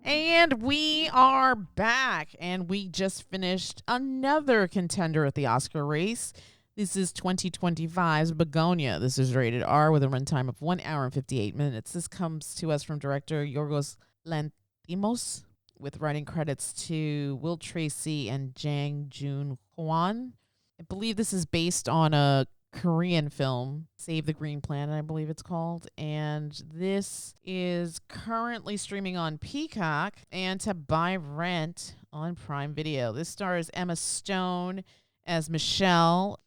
And we are back, and we just finished another contender at the Oscar race. This is 2025's Bugonia. This is rated R with a runtime of 1 hour and 58 minutes. This comes to us from director Yorgos Lanthimos, with writing credits to Will Tracy and Jang Joon Hwan. I believe this is based on a Korean film, Save the Green Planet, I believe it's called. And this is currently streaming on Peacock and to buy rent on Prime Video. This stars Emma Stone as Michelle,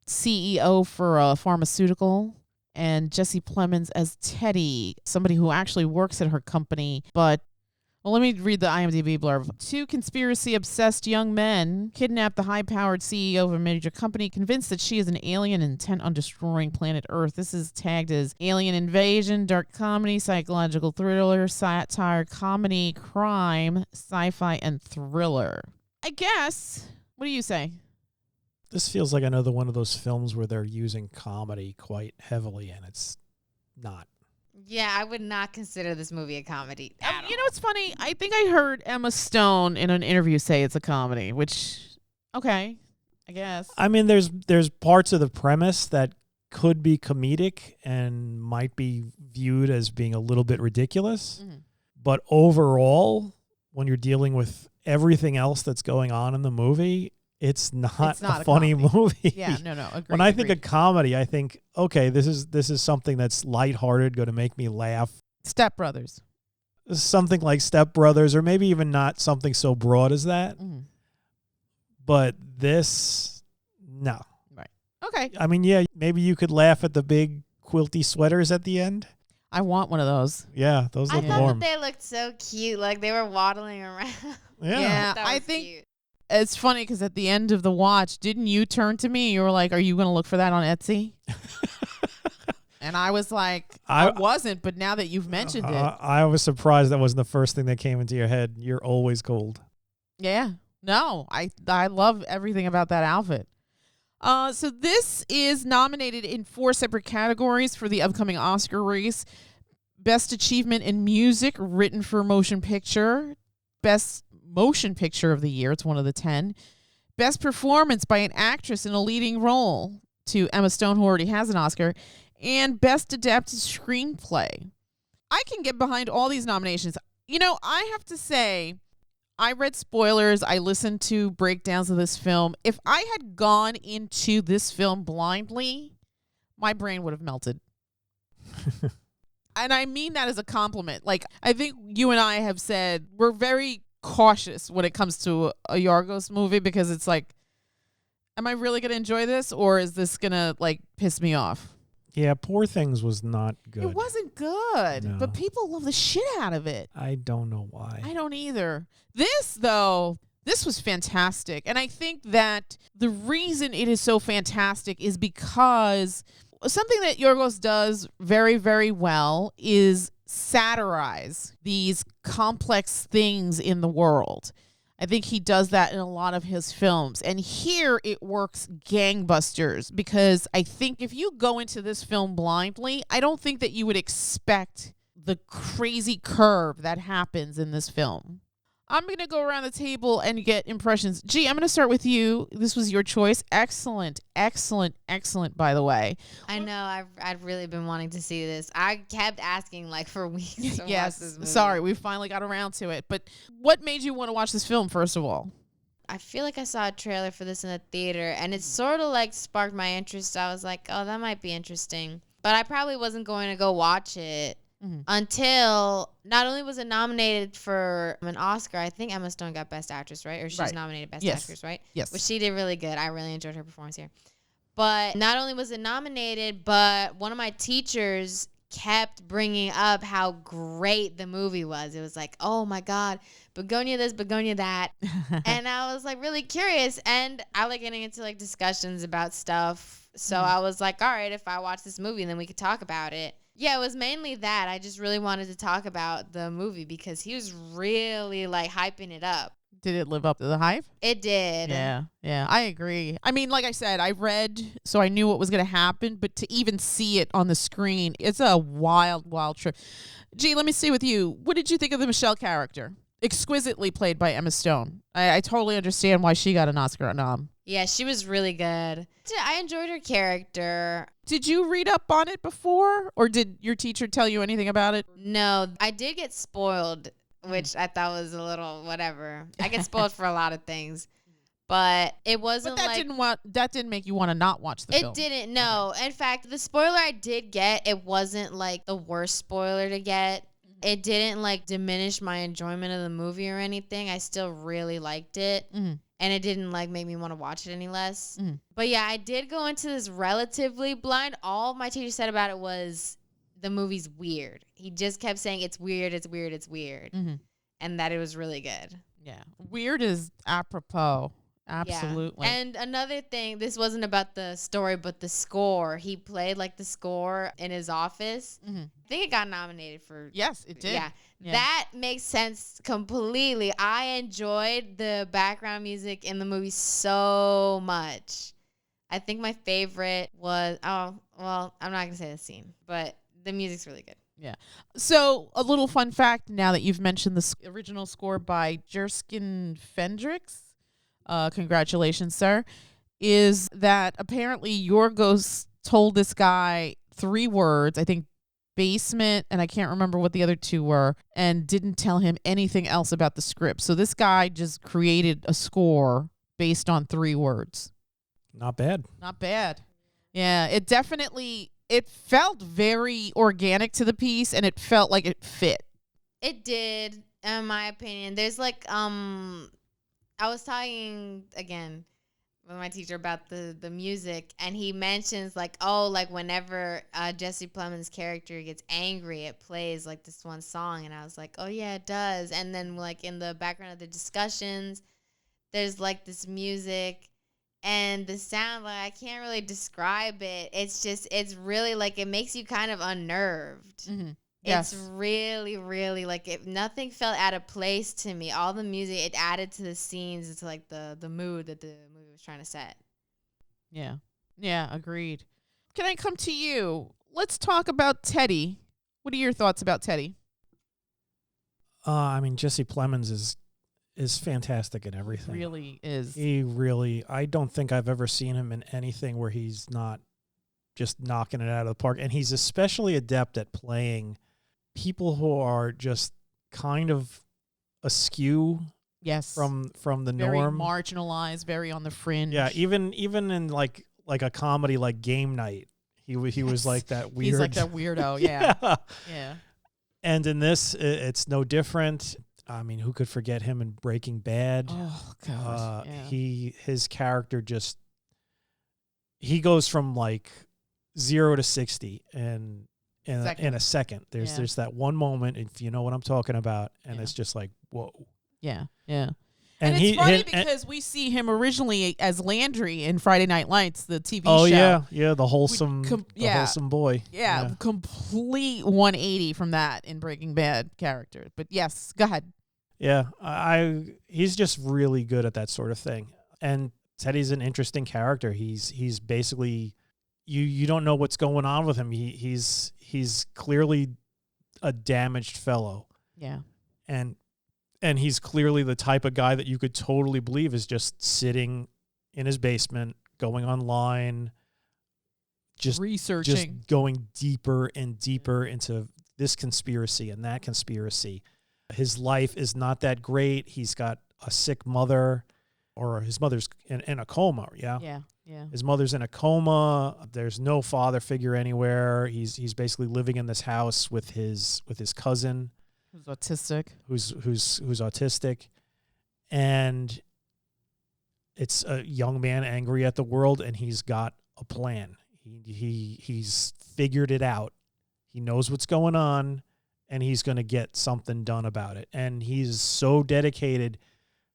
CEO for a pharmaceutical, and Jesse Plemons as Teddy, somebody who actually works at her company, but well, let me read the IMDb blurb. Two conspiracy-obsessed young men kidnap the high-powered CEO of a major company, convinced that she is an alien intent on destroying planet Earth. This is tagged as alien invasion, dark comedy, psychological thriller, satire, comedy, crime, sci-fi, and thriller. I guess. What do you say? This feels like another one of those films where they're using comedy quite heavily, and it's not. Yeah, I would not consider this movie a comedy. You know what's funny? I think I heard Emma Stone in an interview say it's a comedy, which, okay, I guess. I mean, there's parts of the premise that could be comedic and might be viewed as being a little bit ridiculous. Mm-hmm. But overall, when you're dealing with everything else that's going on in the movie, it's not a funny movie. Yeah, no, agreed. When I think of comedy, I think, okay, this is something that's lighthearted, going to make me laugh. Step Brothers. Something like Step Brothers, or maybe even not something so broad as that. Mm-hmm. But this, no. Right. Okay. I mean, yeah, maybe you could laugh at the big quilty sweaters at the end. I want one of those. Yeah, those look I thought warm. that they looked so cute, like they were waddling around. Yeah. That I was think cute. it's funny because at the end of the watch, didn't you turn to me? You were like, "Are you going to look for that on Etsy?" And I was like, I wasn't, but now that you've mentioned it. I was surprised that wasn't the first thing that came into your head. You're always cold. Yeah. No, I love everything about that outfit. So this is nominated in 4 separate categories for the upcoming Oscar race. Best Achievement in Music, Written for Motion Picture. Best Motion Picture of the Year. It's one of the 10. Best Performance by an Actress in a Leading Role to Emma Stone, who already has an Oscar. And Best Adapted Screenplay. I can get behind all these nominations. You know, I have to say, I read spoilers. I listened to breakdowns of this film. If I had gone into this film blindly, my brain would have melted. And I mean that as a compliment. Like, I think you and I have said we're very cautious when it comes to a Yorgos movie because it's like, am I really going to enjoy this, or is this going to, like, piss me off? Yeah, Poor Things was not good. It wasn't good, No. but people love the shit out of it. I don't know why. I don't either. This, though, this was fantastic. And I think that the reason it is so fantastic is because something that Yorgos does very, very well is satirize these complex things in the world. I think he does that in a lot of his films. And here it works gangbusters because I think if you go into this film blindly, I don't think that you would expect the crazy curve that happens in this film. I'm going to go around the table and get impressions. Gee, I'm going to start with you. This was your choice. Excellent, excellent, excellent, by the way. I know. I've really been wanting to see this. I kept asking like for weeks to watch Yes, this movie. sorry, we finally got around to it. But what made you want to watch this film, first of all? I feel like I saw a trailer for this in the theater, and it sort of like sparked my interest. I was like, oh, that might be interesting. But I probably wasn't going to go watch it until not only was it nominated for an Oscar, I think Emma Stone got Best Actress, right? Or she's nominated Best Actress, right? Yes. Which she did really good. I really enjoyed her performance here. But not only was it nominated, but one of my teachers kept bringing up how great the movie was. It was like, oh my God, Bugonia this, Bugonia that. And I was like really curious, and I like getting into like discussions about stuff. So I was like, all right, if I watch this movie, then we could talk about it. Yeah, it was mainly that. I just really wanted to talk about the movie because he was really like hyping it up. Did it live up to the hype? It did. Yeah, I agree. I mean, like I said, I read, so I knew what was going to happen, but to even see it on the screen, it's a wild, wild trip. Gee, let me see with you. What did you think of the Michelle character? Exquisitely played by Emma Stone. I totally understand why she got an Oscar nom. Yeah, she was really good. I enjoyed her character. Did you read up on it before, or did your teacher tell you anything about it? No, I did get spoiled, which I thought was a little whatever. I get spoiled for a lot of things, but it wasn't But that didn't make you want to not watch the film. It didn't. No, in fact, the spoiler I did get, it wasn't like the worst spoiler to get. It didn't like diminish my enjoyment of the movie or anything. I still really liked it. Mm-hmm. And it didn't like make me want to watch it any less. Mm-hmm. But yeah, I did go into this relatively blind. All my teacher said about it was the movie's weird. He just kept saying it's weird, it's weird, it's weird. Mm-hmm. And that it was really good. Yeah. Weird is apropos. Absolutely. Yeah. And another thing, this wasn't about the story, but the score. He played like the score in his office. Mm-hmm. I think it got nominated for. Yes, it did. Yeah. That makes sense completely. I enjoyed the background music in the movie so much. I think my favorite was, I'm not going to say the scene, but the music's really good. Yeah. So a little fun fact now that you've mentioned the original score by Jerskin Fendrix. Congratulations, sir. Is that apparently Yorgos told this guy 3 words, I think basement, and I can't remember what the other 2 were, and didn't tell him anything else about the script. So this guy just created a score based on 3 words. Not bad. Not bad. Yeah, it felt very organic to the piece, and it felt like it fit. It did, in my opinion. There's like, I was talking again with my teacher about the music, and he mentions like, oh, like whenever Jesse Plemons' character gets angry, it plays like this one song, and I was like, oh yeah, it does. And then like in the background of the discussions, there's like this music, and the sound, like I can't really describe it. It's really like it makes you kind of unnerved. Mm-hmm. It's really, really like if nothing felt out of place to me. All the music, it added to the scenes, to like the mood that the movie was trying to set. Yeah. Yeah, agreed. Can I come to you? Let's talk about Teddy. What are your thoughts about Teddy? I mean, Jesse Plemons is fantastic in everything. Really is. I don't think I've ever seen him in anything where he's not just knocking it out of the park. And he's especially adept at playing people who are just kind of askew. Yes. From the very norm. Very marginalized, very on the fringe. Yeah, even in like a comedy like Game Night, he was like that weird. He's like that weirdo, yeah. Yeah. And in this, it's no different. I mean, who could forget him in Breaking Bad? Oh gosh. His character just he goes from like 0 to 60 in a second. There's that one moment, if you know what I'm talking about, and it's just like, whoa. Yeah, yeah. And it's funny because we see him originally as Landry in Friday Night Lights, the TV show. Oh, yeah, the wholesome wholesome boy. Yeah, complete 180 from that in Breaking Bad character. But yes, go ahead. Yeah, he's just really good at that sort of thing. And Teddy's an interesting character. He's basically you don't know what's going on with him. He's clearly a damaged fellow. Yeah. And he's clearly the type of guy that you could totally believe is just sitting in his basement, going online, just researching, just going deeper and deeper into this conspiracy and that conspiracy. His life is not that great. He's got a sick mother, or his mother's in a coma. Yeah. Yeah. His mother's in a coma. There's no father figure anywhere. He's basically living in this house with his cousin. Who's autistic? Who's autistic, and it's a young man angry at the world, and he's got a plan. He's figured it out. He knows what's going on, and he's going to get something done about it. And he's so dedicated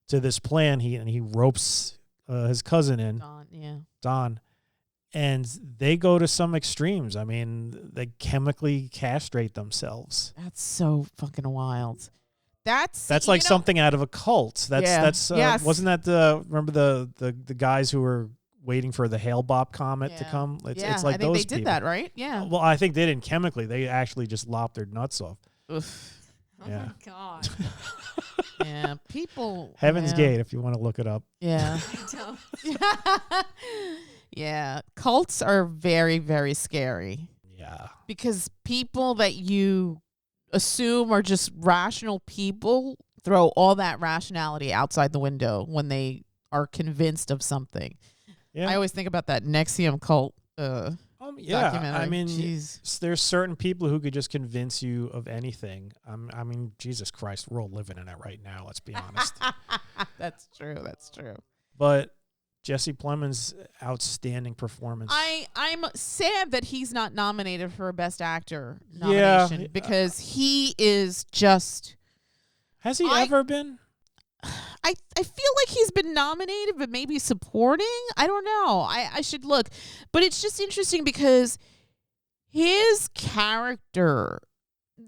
to this plan. He ropes his cousin in, Don. And they go to some extremes. I mean, they chemically castrate themselves. That's so fucking wild. That's like something out of a cult. That's yes. wasn't that remember the guys who were waiting for the Hale-Bopp comet to come? It's like I think those they did people. that, right? Yeah. Well, I think they didn't chemically. They actually just lopped their nuts off. Oof. Oh Yeah. my God. Yeah, people. Heaven's Gate, if you want to look it up. Yeah. I don't. Yeah, cults are very, very scary Yeah. because people that you assume are just rational people throw all that rationality outside the window when they are convinced of something. Yeah. I always think about that Nexium cult yeah. documentary. I mean, Jeez. there's certain people who could just convince you of anything. I mean, Jesus Christ, we're all living in it right now. Let's be honest. That's true. That's true. But Jesse Plemons' outstanding performance. I'm sad that he's not nominated for a Best Actor nomination because he is just. Has he ever been? I feel like he's been nominated, but maybe supporting. I don't know. I should look, but it's just interesting because his character,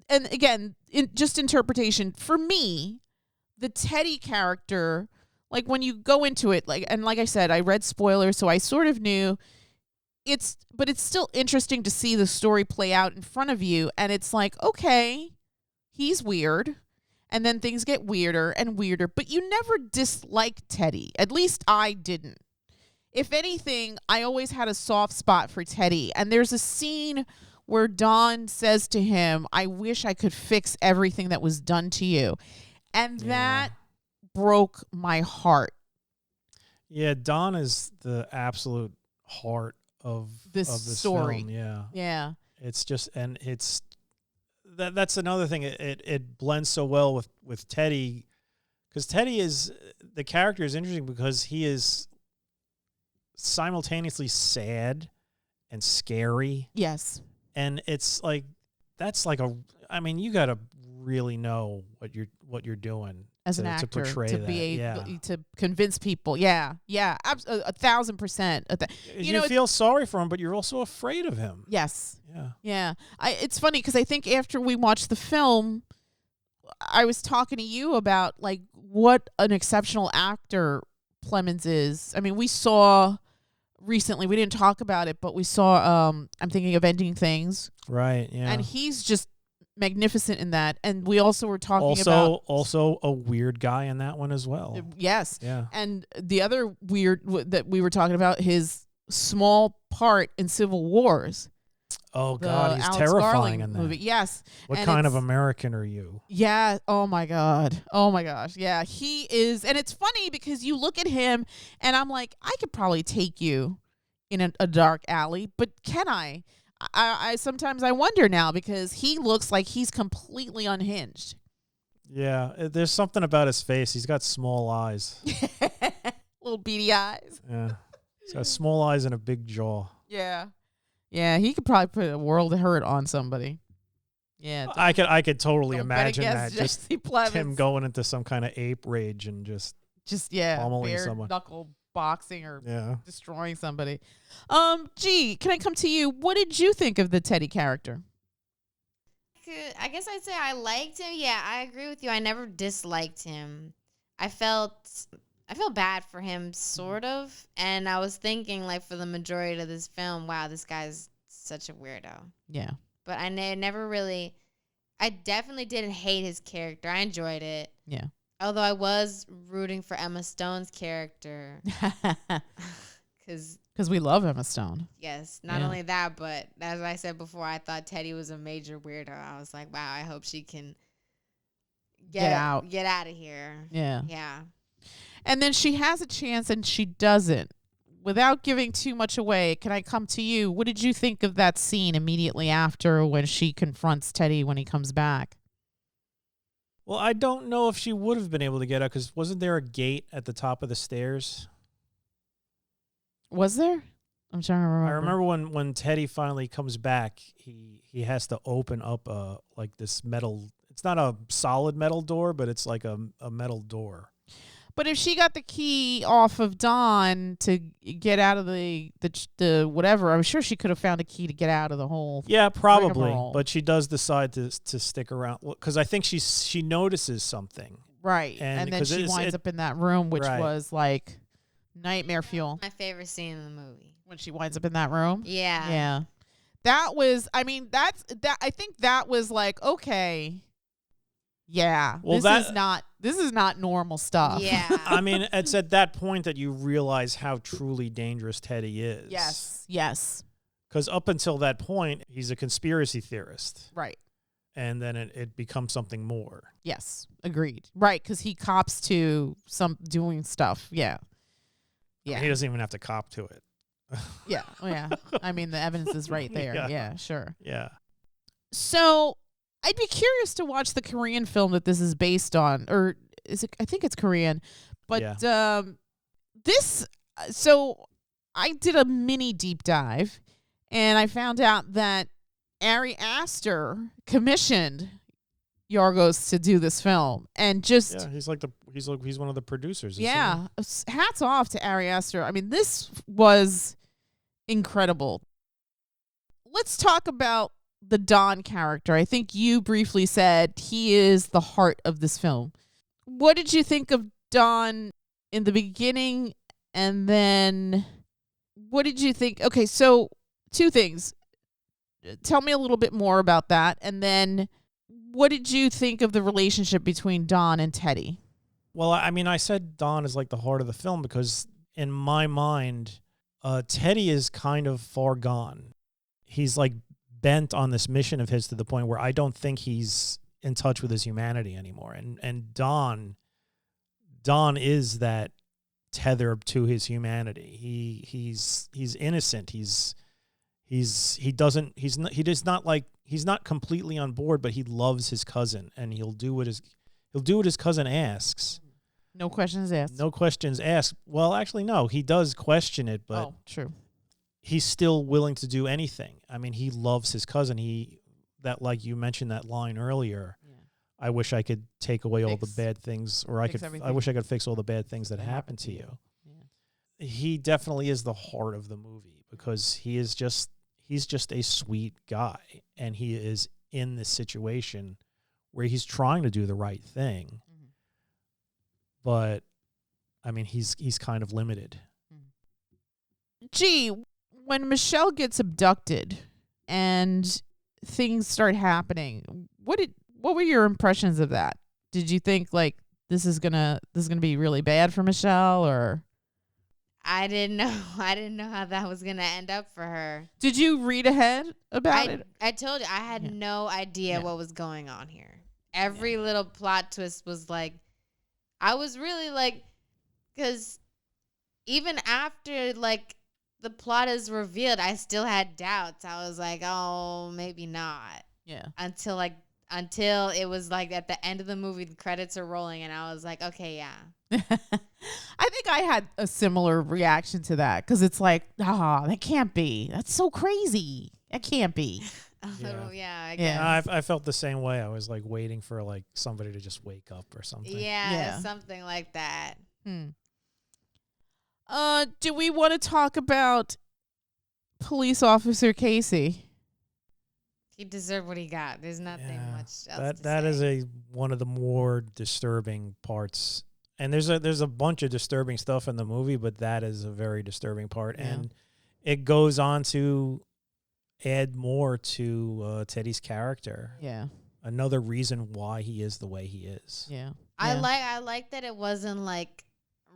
and again, just interpretation for me, the Teddy character. Like when you go into it, like I said, I read spoilers, so I sort of knew but it's still interesting to see the story play out in front of you. And it's like, okay, he's weird. And then things get weirder and weirder, but you never dislike Teddy. At least I didn't. If anything, I always had a soft spot for Teddy. And there's a scene where Dawn says to him, I wish I could fix everything that was done to you. And that broke my heart. Yeah, Dawn is the absolute heart of this story. Film. Yeah. Yeah. It's just, and it's that's another thing. It blends so well with Teddy, because Teddy is, the character is interesting because he is simultaneously sad and scary. Yes. And it's like, that's like I mean, you got to really know what you're doing as an actor to portray to be able to convince people. Yeah. 1,000%. You feel sorry for him, but you're also afraid of him. Yes. Yeah. Yeah. It's funny because I think after we watched the film, I was talking to you about like what an exceptional actor Plemons is. I mean, we saw recently, we didn't talk about it, but we saw I'm thinking of Ending Things. Right. Yeah. And he's just magnificent in that. And we also were talking about also a weird guy in that one as well. Yes. Yeah. And the other weird that we were talking about, his small part in Civil Wars. Oh God, he's Alex terrifying Garland in that movie. Yes. What and kind of American are you? Yeah. Oh my God. Oh my gosh. Yeah, he is. And it's funny because you look at him and I'm like, I could probably take you in a dark alley, but can I? I sometimes I wonder now because he looks like he's completely unhinged. Yeah, there's something about his face. He's got small eyes. Little beady eyes. Yeah. He's got small eyes and a big jaw. Yeah. Yeah, he could probably put a world of hurt on somebody. Yeah. I could totally imagine that. Just Plemons. him going into some kind of ape rage and just pummeling bare someone. knuckle boxing or Yeah. destroying somebody. G, can I come to you? What did you think of the Teddy character? I guess I'd say I liked him. Yeah, I agree with you. I never disliked him. I felt bad for him, sort of. And I was thinking, like, for the majority of this film, wow, this guy's such a weirdo. Yeah. But I definitely didn't hate his character. I enjoyed it. Yeah. Although I was rooting for Emma Stone's character. Because we love Emma Stone. Yes. Not only that, but as I said before, I thought Teddy was a major weirdo. I was like, wow, I hope she can get out of here. Yeah. Yeah. And then she has a chance and she doesn't. Without giving too much away, can I come to you? What did you think of that scene immediately after when she confronts Teddy when he comes back? Well, I don't know if she would have been able to get out because wasn't there a gate at the top of the stairs? Was there? I'm trying to remember. I remember when Teddy finally comes back, he has to open up like this metal. It's not a solid metal door, but it's like a metal door. But if she got the key off of Dawn to get out of the whatever, I'm sure she could have found a key to get out of the whole. Yeah, probably. rigmarole. But she does decide to stick around because I think she notices something. Right. And And then 'cause she it's- winds up in that room, which Right. was like nightmare fuel. My favorite scene in the movie. When she winds up in that room. Yeah. Yeah. That was, I mean, I think that was like, okay. Yeah. Well, this is not normal stuff. Yeah. I mean, it's at that point that you realize how truly dangerous Teddy is. Yes. Yes. Because up until that point, he's a conspiracy theorist. Right. And then it becomes something more. Yes. Agreed. Right. Because he cops to some doing stuff. Yeah. Yeah. He doesn't even have to cop to it. Yeah. Oh, yeah. I mean, the evidence is right there. Yeah. Yeah, sure. Yeah. So I'd be curious to watch the Korean film that this is based on, or is it? I think it's Korean, but So I did a mini deep dive, and I found out that Ari Aster commissioned Yorgos to do this film, and just Yeah, he's one of the producers. isn't he? yeah, hats off to Ari Aster. I mean, this was incredible. Let's talk about the Don character. I think you briefly said he is the heart of this film. What did you think of Don in the beginning? And then what did you think? Okay, so two things. Tell me a little bit more about that. And then what did you think of the relationship between Don and Teddy? Well, I mean, I said Don is like the heart of the film because in my mind, Teddy is kind of far gone. He's like bent on this mission of his to the point where I don't think he's in touch with his humanity anymore. And Don is that tether to his humanity. He's innocent. He's not completely on board, but he loves his cousin and he'll do what his cousin asks. No questions asked. No questions asked. Well, actually, no. He does question it, but true. He's still willing to do anything. I mean, he loves his cousin. Like you mentioned that line earlier. Yeah. I wish I could take away all the bad things, or I wish I could fix all the bad things that happened to you. Yeah. He definitely is the heart of the movie because he's just a sweet guy, and he is in this situation where he's trying to do the right thing. But I mean, he's kind of limited. Gee, when Michelle gets abducted and things start happening, what were your impressions of that? Did you think like this is gonna be really bad for Michelle, or? I didn't know how that was gonna end up for her. Did you read ahead about it? I told you I had no idea what was going on here. Every little plot twist was like, I was really like, because even after like the plot is revealed, I still had doubts. I was like, oh, maybe not. Yeah. Until it was like at the end of the movie, the credits are rolling, and I was like, okay, yeah. I think I had a similar reaction to that because it's like, that can't be. That's so crazy. That can't be. I guess. I felt the same way. I was like waiting for like somebody to just wake up or something. Yeah. Something like that. Do we want to talk about Police Officer Casey? He deserved what he got. There's nothing much else to that say. is one of the more disturbing parts. And there's a bunch of disturbing stuff in the movie, but that is a very disturbing part. Yeah. And it goes on to add more to Teddy's character. Yeah. Another reason why he is the way he is. Yeah. I like that it wasn't like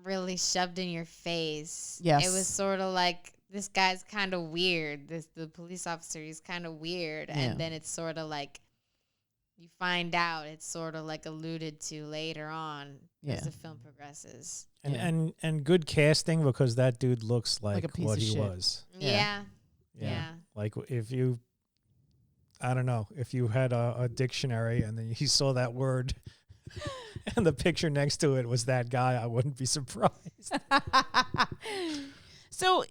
really shoved in your face. Yes. It was sort of like, this guy's kind of weird. The police officer, he's kind of weird. Yeah. And then it's sort of like, you find out it's sort of like alluded to later on as the film progresses. And good casting because that dude looks like a piece what of he shit. was. Yeah. Like if you had a dictionary and then you saw that word and the picture next to it was that guy, I wouldn't be surprised. So,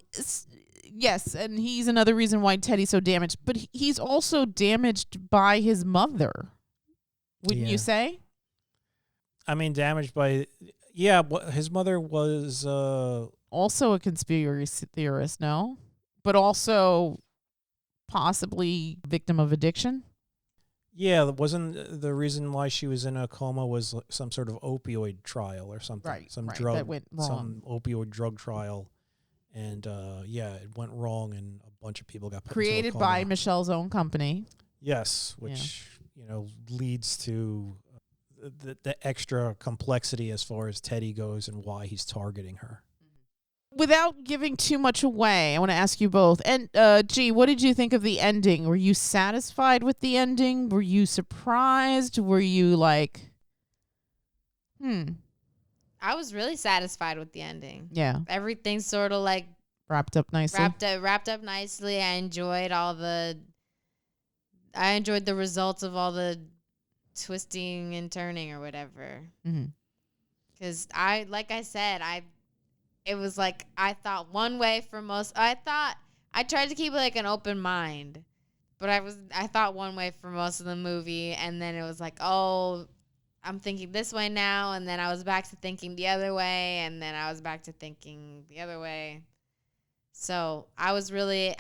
yes, and he's another reason why Teddy's so damaged, but he's also damaged by his mother, wouldn't you say? I mean, damaged by, Yeah, his mother was Also a conspiracy theorist, no? But also possibly victim of addiction? yeah, wasn't the reason why she was in a coma was some sort of opioid trial or something. Right, Some right. drug, That went wrong. some opioid drug trial. And yeah, it went wrong, and a bunch of people got put Created into a coma. by Michelle's own company. Yes, which leads to the extra complexity as far as Teddy goes and why he's targeting her. Without giving too much away, I want to ask you both. And G, what did you think of the ending? Were you satisfied with the ending? Were you surprised? Were you like, I was really satisfied with the ending. Yeah. Everything sort of like Wrapped up nicely. wrapped up nicely. I enjoyed the results of all the twisting and turning or whatever. Mm-hmm. Because like I said, it was like I thought one way for most. I tried to keep like an open mind, but I thought one way for most of the movie, and then it was like, oh, I'm thinking this way now, and then I was back to thinking the other way, and then I was back to thinking the other way. So I was really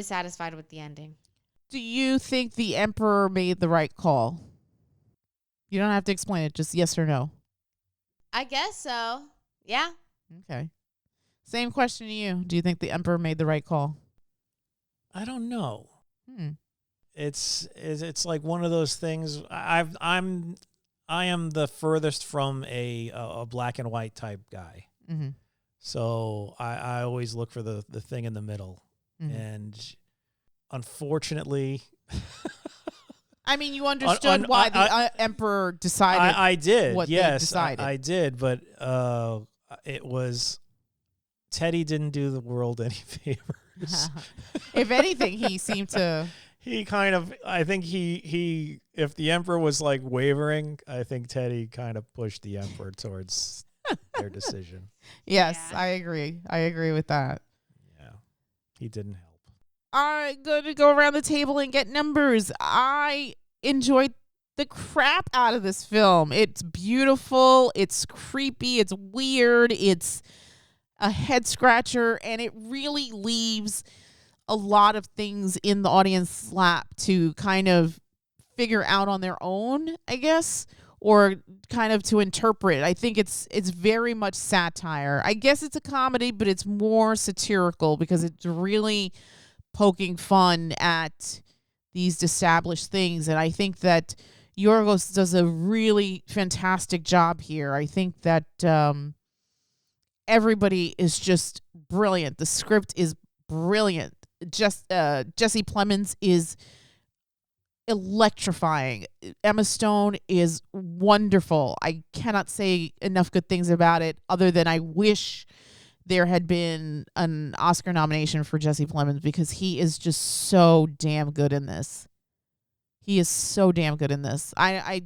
satisfied with the ending. Do you think the Emperor made the right call? You don't have to explain it, just yes or no. I guess so. Yeah. Okay. Same question to you. Do you think the Emperor made the right call? I don't know. Hmm. It's like one of those things. I am the furthest from a black and white type guy. Mm-hmm. So I always look for the thing in the middle. Mm-hmm. And unfortunately, I mean, you understood why the Emperor decided. I did. What yes, they decided. I did. But it was Teddy didn't do the world any favors. If anything, he seemed to. He kind of, I think he if the Emperor was like wavering, I think Teddy kind of pushed the Emperor towards their decision. Yes, Yeah. I agree. I agree with that. Yeah, he didn't help. All right, going to go around the table and get numbers. I enjoyed the crap out of this film. It's beautiful. It's creepy. It's weird. It's a head scratcher, and it really leaves a lot of things in the audience lap to kind of figure out on their own, I guess, or kind of to interpret. I think it's very much satire. I guess it's a comedy, but it's more satirical because it's really poking fun at these established things. And I think that Yorgos does a really fantastic job here. I think that everybody is just brilliant. The script is brilliant. Jesse Plemons is electrifying. Emma Stone is wonderful. I cannot say enough good things about it other than I wish there had been an Oscar nomination for Jesse Plemons because he is just so damn good in this. He is so damn good in this. I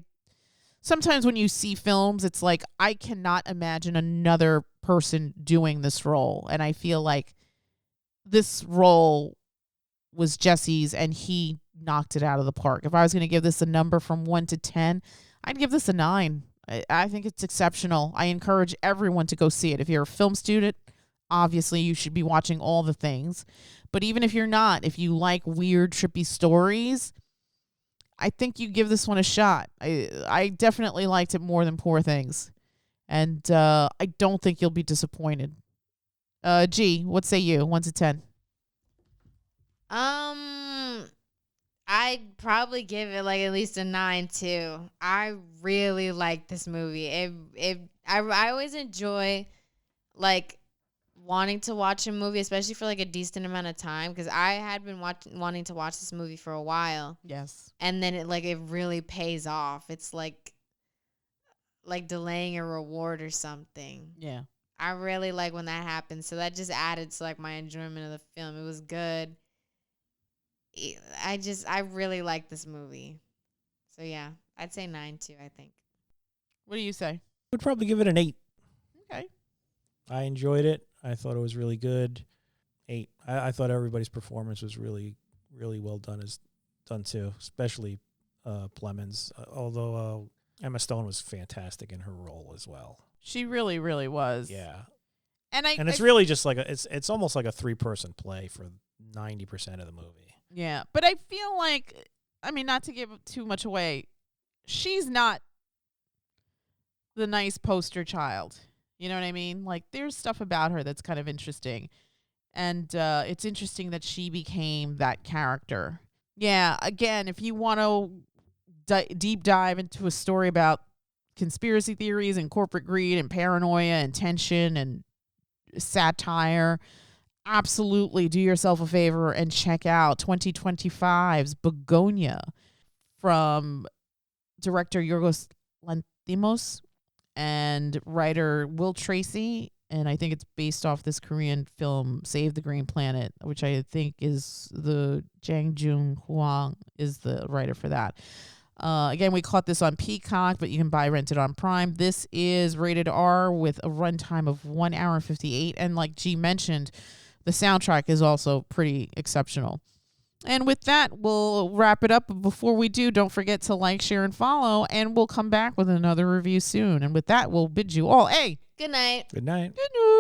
sometimes when you see films, it's like I cannot imagine another person doing this role, and I feel like this role was Jesse's, and he knocked it out of the park. If I was going to give this a number from 1 to 10, I'd give this a 9. I think it's exceptional. I encourage everyone to go see it. If you're a film student, obviously you should be watching all the things. But even if you're not, if you like weird, trippy stories, I think you give this one a shot. I definitely liked it more than Poor Things. And I don't think you'll be disappointed. G, what say you? 1 to 10. I'd probably give it like at least a 9 too. I really like this movie. I always enjoy like wanting to watch a movie, especially for like a decent amount of time, because I had been wanting to watch this movie for a while. Yes. And then it really pays off. It's like delaying a reward or something. Yeah. I really like when that happens. So that just added to like my enjoyment of the film. It was good. I really like this movie. So yeah, I'd say 9 too, I think. What do you say? I would probably give it an 8. Okay. I enjoyed it. I thought it was really good. 8. I thought everybody's performance was really, really well done too, especially Plemons. Although Emma Stone was fantastic in her role as well. She really, really was. Yeah. And it's really just like it's almost like a 3-person play for 90% of the movie. Yeah, but I feel like, I mean, not to give too much away, she's not the nice poster child. You know what I mean? Like, there's stuff about her that's kind of interesting. And it's interesting that she became that character. Yeah, again, if you want to deep dive into a story about conspiracy theories and corporate greed and paranoia and tension and satire, absolutely do yourself a favor and check out 2025's Bugonia from director Yorgos Lanthimos and writer Will Tracy. And I think it's based off this Korean film, Save the Green Planet, which I think is the Jang Jung Hwang is the writer for that. Again, we caught this on Peacock, but you can rent it on Prime. This is rated R with a runtime of 1 hour and 58. And like G mentioned, the soundtrack is also pretty exceptional. And with that, we'll wrap it up. But before we do, don't forget to like, share, and follow. And we'll come back with another review soon. And with that, we'll bid you all a Good night. Good night. good night.